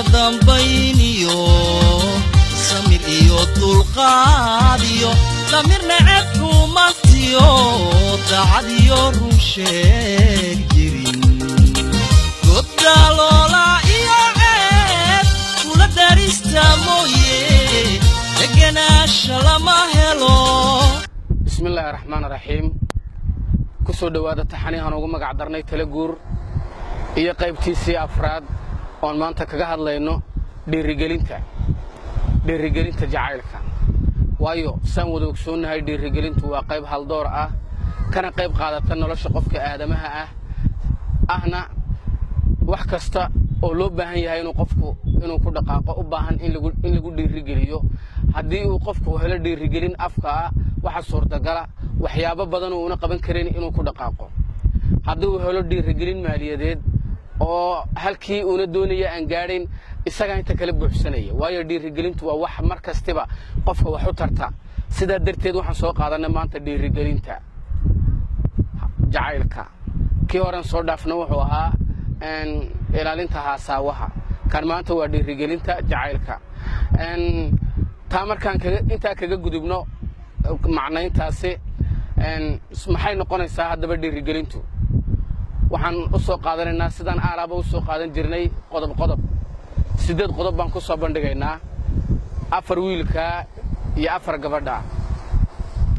dambayniyo samir iyo dulqaadiyo lamir nacab rumantiyo daacad iyo run sheeg jirin godaloola iyo ceeb kula darista mooye deganaasha lama helo. bismillaahi raxmaani raxiim. kusoo dhawaada taxanihan ugu magac darnay Talaguur iyo qaybtiisii afraad oon maanta kaga hadlayno dhiirigelinta jacaylka. waayo saan wada ogsoonahay dhiirigelintu waa qayb haldoor ah kana qayb qaadata nolosha qofka aadamaha ahna wax kasta oo loo baahan yahay inuu qofku ku dhaqaaqo u baahan in lagu dhiirigeliyo. haddii uu qofku helo dhiirigelin afka waxa suurtagala waxyaabo badan oo una qaban karin inuu ku dhaqaaqo. haddii uu helo dhiirigelin maaliyadeed oo halkii una doonaya aan gaadhin isaga inta kala buuxsanaya. waayo dhiirigelintu waa wax mar kastiba qofka wax u tarta. sidaa darteed waxaan soo qaadanay maanta dhiirigelinta jacaylka. kii horan soo dhaafna wuxuu ahaa ilaalinta haasawaha. kan maanta waa dhiirigelinta jacaylka. taa markaan intaa kaga gudubno macnayntaasi maxay noqonaysaa haddaba dhiirigelintu. waxaan u soo qaadanaynaa sidaan aalaaba u soo qaadan jirnay qodob 8 qodob baan ku soo bandhigaynaa. 4 wiilka iyo 4 gabadha.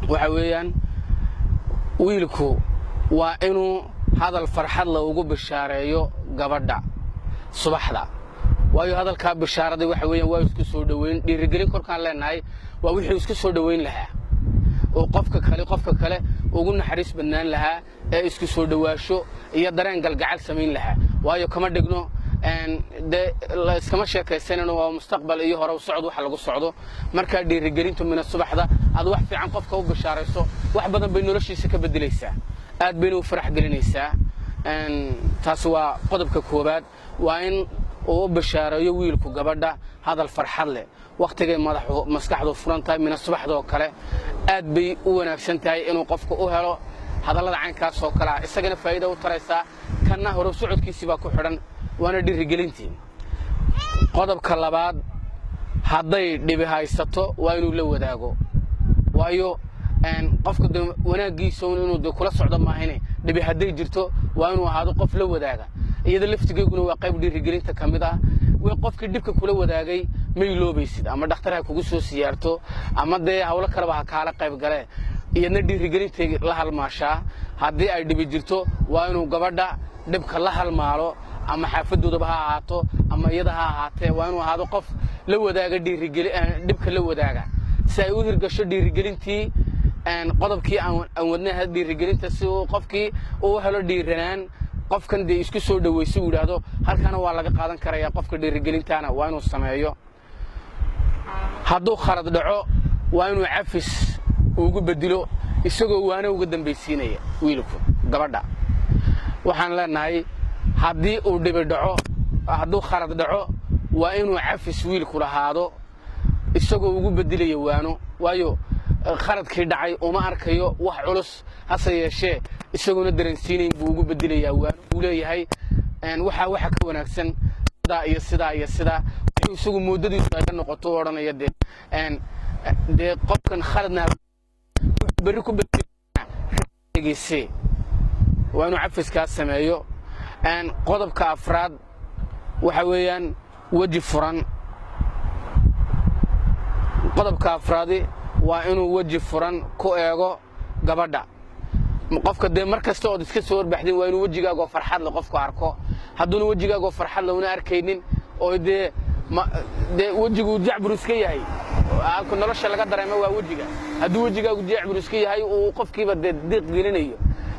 waxa weeyaan wiilku waa inuu hadal farxad la ugu bishaareeyo gabadha subaxda. waayo hadalka bishaarada waxa weeyaan waa isku soo dhaweyn. dhiirigelin korkaan leenahay waa wixii isku soo dhaweyn lahaa oo qofka kale ugu naxariis badnaan lahaa ee isku soo dhawaasho iyo dareen galgacal samayn lahaa. waayo kama dhigno la iskama sheekaysanayno waa mustaqbal iyo hore u socod waxa lagu socdo. marka dhiirigelintu min subaxda aad wax fiican qofka u bishaarayso wax badan bay noloshiisa ka bedelaysaa. aad bay u farax gelinaysaa. taas waa qodobka koobaad. waa in uu bishaareeyo wiilku gabadha hadal farxad leh waqtiga maskaxdu furan tahay min subaxda oo kale. aad bay u wanaagsan tahay inuu qofku u helo hadallada caynkaas oo kale isagana faa'iido u taraysa kana hore socodkiisa baa ku xidhan waana dhiirigelintii. qodobka labaad hadday dhibi haysato waa inuu la wadaago. waayo qofka wanaagiisa inuu kula socdo maahine dhibi hadday jirto waa inuu ahaado qof la wadaaga. iyada laftigeeduna waa qayb dhiirigelinta ka mid ah. way qofkii dhibka kula wadaagay ma iloobaysid ama dhakhtar ha kugu soo siyaarto ama dee hawlo kaleba ha kaala qayb gale iyadna dhiirigelinta la halmaashaa. haddii ay dhibi jirto waa inuu gabadha dhibka la halmaalo ama xaafadoodaba ha ahaato ama iyada ha ahaatee waa inuu ahaado qof la wadaaga dhibka la wadaaga si ay u hirgasho dhiirigelintii. qodobkii aan wadnaha dhiirigelinta si uu qofkii uu helo dhiiranaan qofkan dee isku soo dhaweysay uu yiraahdo halkaana waa laga qaadan karayaa. qofka dhiirigelintaana waa inuu sameeyo. hadduu khalad dhaco waa inuu cafis ugu bedelo isagoo waana uga dambaysiinaya wiilku gabadha. waxaan leenahay haddii uu dhibi dhaco hadduu khalad dhaco waa inuu cafis wiilku lahaado isagoo ugu bedelaya waano. waayo khaladkii dhacay uma arkayo wax culus hase yeeshee isaguna dareensiinayn buu ugu bedelayaa waano. uu leeyahay waxa ka wanaagsan sidaa iyo sidaa wixii isagu moodadiisu ay noqoto odhanaya dee qofkan khaladna bari ku bedelay waa inuu cafiskaas sameeyo. qodobka afraad waxa weeyaan waji furan. qodobka afraadi waa inuu waji furan ku eego gabadha. qofka dee mar kasta oo iska soo warbaxdin waa inuu wajigaaga farxad leh qofku arko. hadduuna wajigaaga farxad leh una arkaynin oo dee wajigu jacbur iska yahay nolosha laga dareemo waa wajiga. hadduu wajigaagu jacbur iska yahay uu qofkiiba dee diiq gelinayo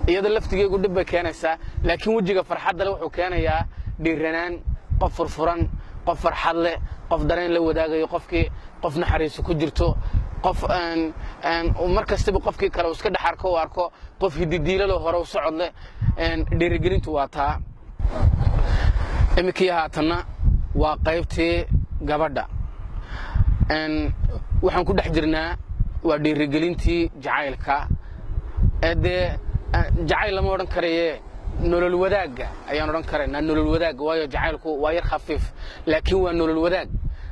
iyada laftigeegu dhib bay keenaysaa. laakiin wajiga farxadda leh wuxuu keenayaa dhiiranaan qof furfuran qof farxad leh qof dareen la wadaagayo qofkii qof naxariis ku jirto qof mar kastaba qofkii kale iska dhaxarko oo arko qof hididiilada hore u socod leh. dhiirigelintu waa taa. imikii haatana waa qaybtii gabadha. waxaan ku dhex jirnaa waa dhiirigelintii jacaylka. dee jacayl lama odhan karaye nolol wadaaga ayaan oran karnaa nolol wadaag waayo jacaylku waa yar khafiif laakiin waa nolol wadaag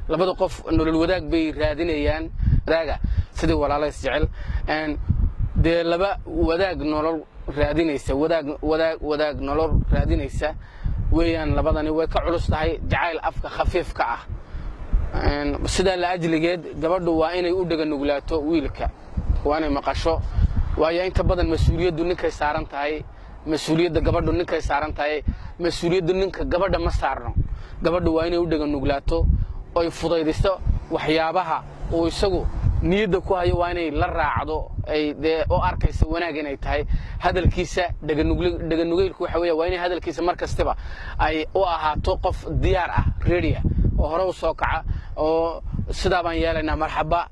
labada qof nolol wadaag bay raadinayaan raaga sidii walaalays jecel de laba wadaag nolol raadinaysa wadaag nolol raadinaysa weeyaan labadani way ka culus tahay jacayl afka khafiifka ah sida la ajligeed gabadhu waa inay u dhaga nuglaato wiilka waa inay maqasho waayo inta badan mas'uuliyaddu ninkay saaran tahay mas'uuliyadda gabadhu ninkay saaran tahay mas'uuliyaddu ninka gabadha ma saarno gabadhu waa inay u dhaga nuglaato oo fudaydiso waxyaabaha oo isagu niyada ku hayo waa inay la raacdo ay oo arkaysa wanaag inay tahay hadalkiisa dhaga nugeylku waxa weeye waa inay hadalkiisa markastaba ay u ahaato qof diyaar ah ready oo hore u soo kaca oo sida baan yeelanaa marxaba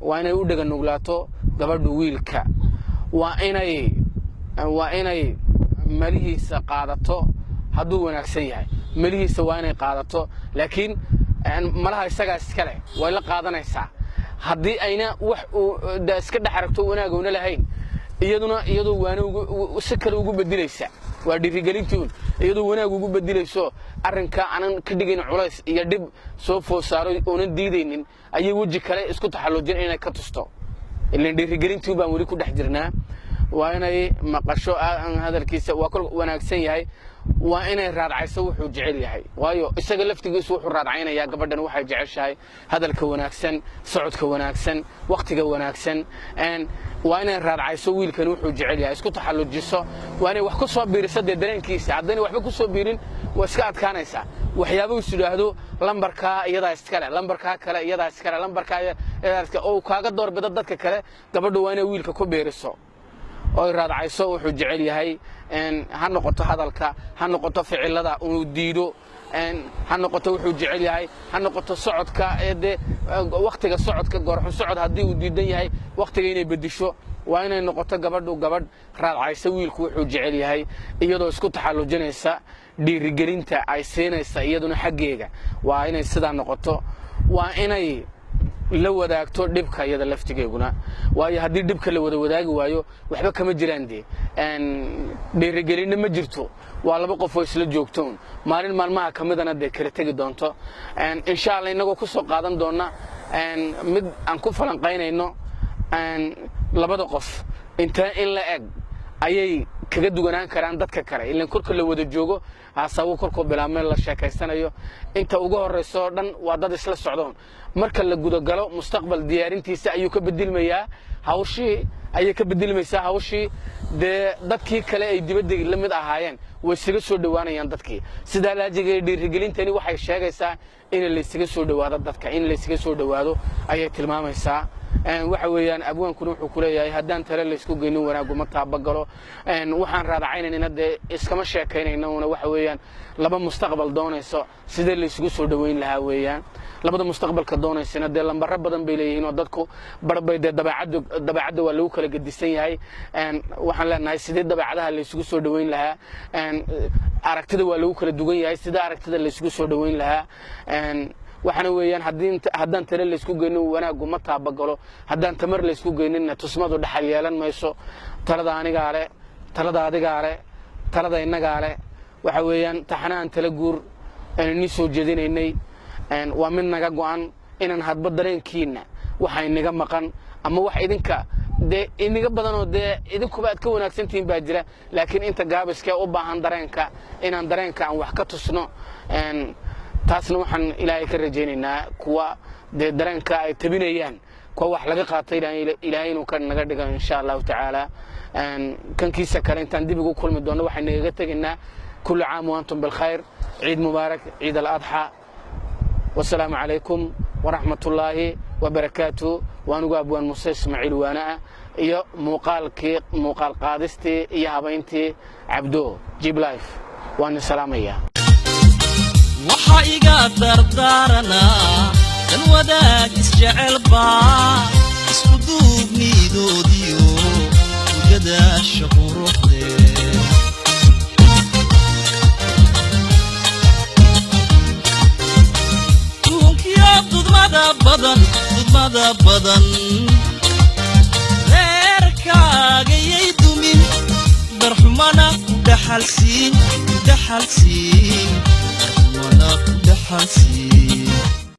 waa inay u dhaga nuglaato gabadhu wiilka waa inay malihiisa qaadato hadduu wanaagsan yahay malihiisa waa inay qaadato laakiin malaha isaga iskale way la qaadanaysaa haddii ayna wax iska dhaxaragto wanaaguna lahayn iyadoo waana si kale ugu bedelaysa waa dhirigelintii iyadoo wanaag ugu bedelayso arrinka aanan ka dhigayn culays iyo dib soo foosaaro oo diidaynin ayay waji kale isku taxalluujin inay ka tusto ilaa dhirigelintii baan wali ku dhex jirnaa waa inay maqasho hadalkiisa waa kul wanaagsan yahay waa inay raadcayso wuxuu jecel yahay waayo isaga laftigiisu wuxuu raadcaynaya gabadhan waxay jeceshahay hadalka wanaagsan socodka wanaagsan waqtiga wanaagsan waa inay raadcayso wiilkan wuxuu jecel yahay isku taxallujiso waa inay wax ku soo biiriso dareenkiisa haddana waxba ku soo biirin waa iska adkaanaysa waxyaabo uu yiraahdo lambarka iyada iskale lambarka kale iyada iskale lambarka iyada iskale oo kaaga doorbida dadka kale gabadhu waa inay wiilka ku biiriso oo raadcayso wuxuu jecel yahay ha noqoto hadalka ha noqoto ficilada uu diido ha noqoto wuxuu jecel yahay ha noqoto socodka waqtiga socodka goorxun socod hadii uu diidan yahay waqtiga inay bedisho waa inay noqoto gabadhu gabadh raadcayso wiilku wuxuu jecel yahay iyadoo isku taxallujinaysa dhiirigelinta ay siinaysa iyaduna xageega waa inay sida noqoto waa inay la wadaagto dhibka iyada laftigeeguna waayo hadii dhibka la wada wadaagi waayo waxba kama jiraan dhiirigelin ma jirto waa laba qof oo isla joogtoon maalin maalmaha kamidana kala tagi doonto insha Allah inagoo ku soo qaadan doona mid aan ku falanqaynayno labada qof inta in la eg ayay kaga duwanaan karaan dadka kale ilaa korka la wada joogo asagu korko bilaamay la sheekaysanayo inta ugu horeyso dhan waa dad isla socdoon marka la gudo galo mustaqbal diyaarintiisa ayuu ka bedilmayaa hawshii ayay ka bedilmaysaa hawshii dadkii kale ay dibadda la mid ahaayeen way isaga soo dhawaanayaan dadkii sida laajigay dhiirigelintani waxay sheegaysaa in la isaga soo dhawaado dadka in la isaga soo dhawaado ayay tilmaamaysaa waxa weeyaan abwaankuna wuxuu ku leeyahay haddaan tale la isku geynin wanaagu ma taabagalo waxaan raadacaynayna iskama sheekaynayna waxa weeyaan laba mustaqbal doonayso sidee la isugu soo dhaweyn lahaa weeyaan labada mustaqbalka doonaysana lambar badan bay leeyihiin oo dadku barbay dabeecadda waa lagu kala gedisan yahay waxaan leenahay sidee dabeecadaha la isugu soo dhaweyn lahaa aragtida waa lagu kala duwan yahay sida aragtida la isugu soo dhaweyn lahaa waxana weeyaan haddaan tale la isku geynin wanaagu ma taabagalo haddaan tamar la isku geynin tusmadu dhaxal yeelan mayso talada aniga ale talada adiga ale talada inaga ale waxa weeyaan taxanaan tala guur ni soo jeedinaynay waa mid naga go'an inaan hadba dareenkiina waxa inaga maqan ama wax idinka inaga badan oo idinkuba aad ka wanaagsantiin baa jira laakiin inta gaabiska u baahan dareenka inaan dareenka aan wax ka tusno taasna waxaan ilaahay ka rajaynaynaa kuwa dareenka ay tabinayaan kuwa wax laga qaatay ilaahay inuu ka naga dhigo insha Allah ta'ala kankiisa kale intaan dib ugu kulmi doono waxaan naga tagnaa kullu caam wa antum bil khayr ciid mubaarak ciid al-adha wasalaamu calaykum waraxmatullaahi wabarakaatuh waanugu abwaan Muuse Ismaaciil waana iyo muuqaal qaadistii iyo habayntii Cabdo Jib Life waan salaamaya waxa iga dardaarana dan wadaag isjecel baa isku duubnidoodiyo gadaasha quruxdee tuunkiyo dudmada badan reerkaagayay dumin darxumana ku dhaxalsi دحلسين وانا دحلسين